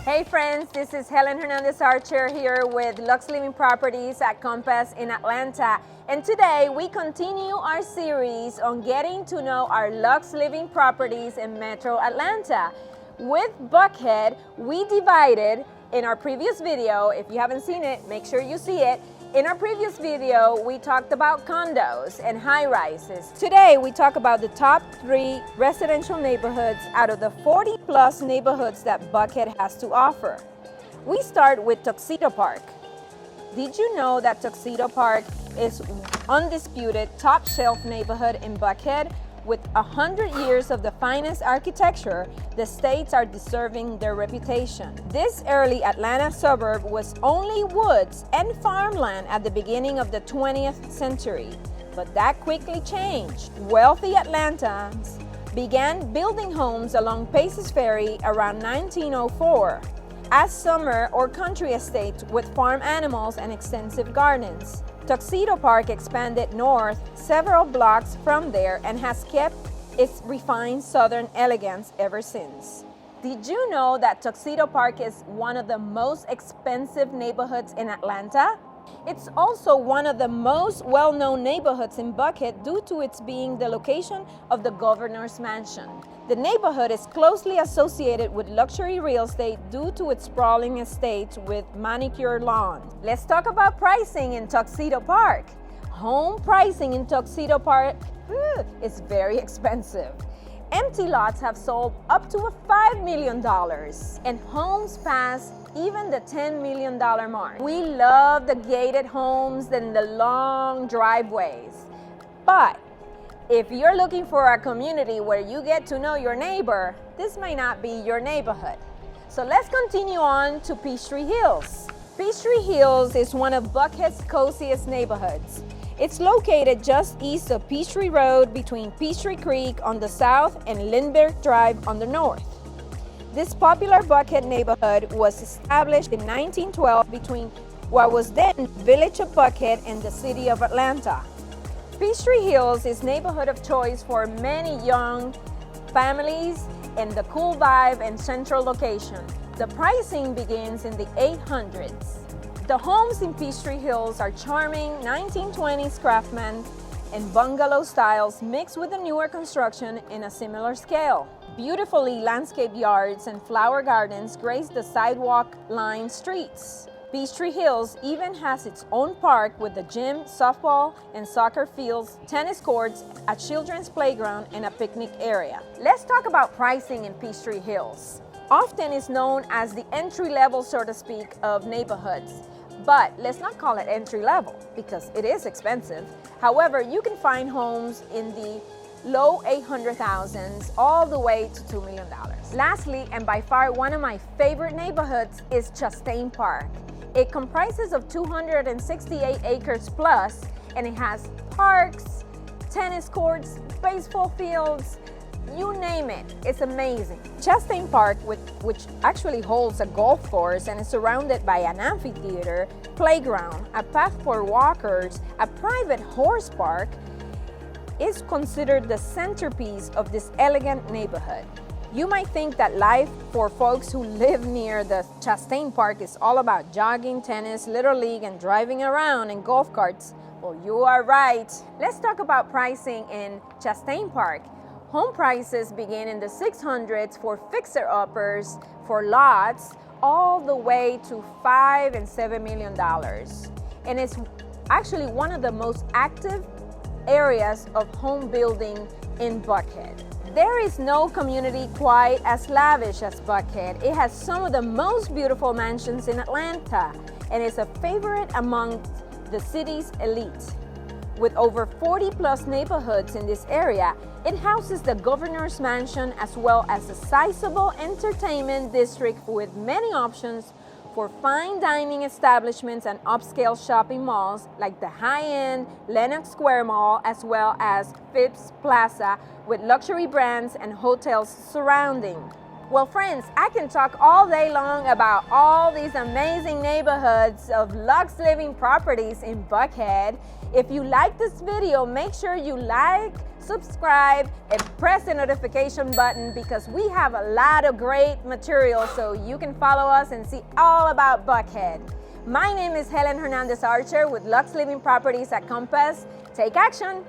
Hey friends, this is Helen Archer here with Lux Living Properties at Compass in Atlanta. And today we continue our series on getting to know our Lux Living properties in Metro Atlanta. With Buckhead, we divided in our previous video. If you haven't seen it, make sure you see it. In our previous video, we talked about condos and high-rises. Today, we talk about the top 3 residential neighborhoods out of the 40-plus neighborhoods that Buckhead has to offer. We start with Tuxedo Park. Did you know that Tuxedo Park is undisputed top-shelf neighborhood in Buckhead? With 100 years of the finest architecture, the states are deserving their reputation. This early Atlanta suburb was only woods and farmland at the beginning of the 20th century, but that quickly changed. Wealthy Atlantans began building homes along Pace's Ferry around 1904 as summer or country estates with farm animals and extensive gardens. Tuxedo Park expanded north several blocks from there and has kept its refined southern elegance ever since. Did you know that Tuxedo Park is one of the most expensive neighborhoods in Atlanta? It's also one of the most well-known neighborhoods in Buckhead due to its being the location of the governor's mansion. The neighborhood is closely associated with luxury real estate due to its sprawling estates with manicured lawns. Let's talk about pricing in Tuxedo Park. Home pricing in Tuxedo Park is very expensive. Empty lots have sold up to $5 million, and homes pass even the $10 million mark. We love the gated homes and the long driveways. But if you're looking for a community where you get to know your neighbor, this may not be your neighborhood. So let's continue on to Peachtree Hills. Peachtree Hills is one of Buckhead's coziest neighborhoods. It's located just east of Peachtree Road between Peachtree Creek on the south and Lindbergh Drive on the north. This popular Buckhead neighborhood was established in 1912 between what was then Village of Buckhead and the city of Atlanta. Peachtree Hills is neighborhood of choice for many young families and the cool vibe and central location. The pricing begins in the 800s. The homes in Peachtree Hills are charming 1920s craftsman and bungalow styles mixed with the newer construction in a similar scale. Beautifully landscaped yards and flower gardens grace the sidewalk-lined streets. Peachtree Hills even has its own park with a gym, softball and soccer fields, tennis courts, a children's playground, and a picnic area. Let's talk about pricing in Peachtree Hills. Often is known as the entry-level, so to speak, of neighborhoods. But let's not call it entry-level because it is expensive. However, you can find homes in the low 800,000s all the way to $2 million. Lastly, and by far one of my favorite neighborhoods is Chastain Park. It comprises of 268 acres plus, and it has parks, tennis courts, baseball fields, you name it. It's amazing. Chastain Park, which actually holds a golf course and is surrounded by an amphitheater, playground, a path for walkers, a private horse park, is considered the centerpiece of this elegant neighborhood. You might think that life for folks who live near the Chastain Park is all about jogging, tennis, little league, and driving around in golf carts. Well, you are right. Let's talk about pricing in Chastain Park. Home prices begin in the 600s for fixer-uppers for lots all the way to $5 and $7 million. And it's actually one of the most active areas of home building in Buckhead. There is no community quite as lavish as Buckhead. It has some of the most beautiful mansions in Atlanta and is a favorite among the city's elite. With over 40-plus neighborhoods in this area, it houses the governor's mansion as well as a sizable entertainment district with many options for fine dining establishments and upscale shopping malls like the high-end Lenox Square Mall as well as Phipps Plaza with luxury brands and hotels surrounding. Well, friends, I can talk all day long about all these amazing neighborhoods of Lux Living Properties in Buckhead. If you like this video, make sure you like, subscribe, and press the notification button because we have a lot of great material so you can follow us and see all about Buckhead. My name is Helen Hernandez Archer with Lux Living Properties at Compass. Take action!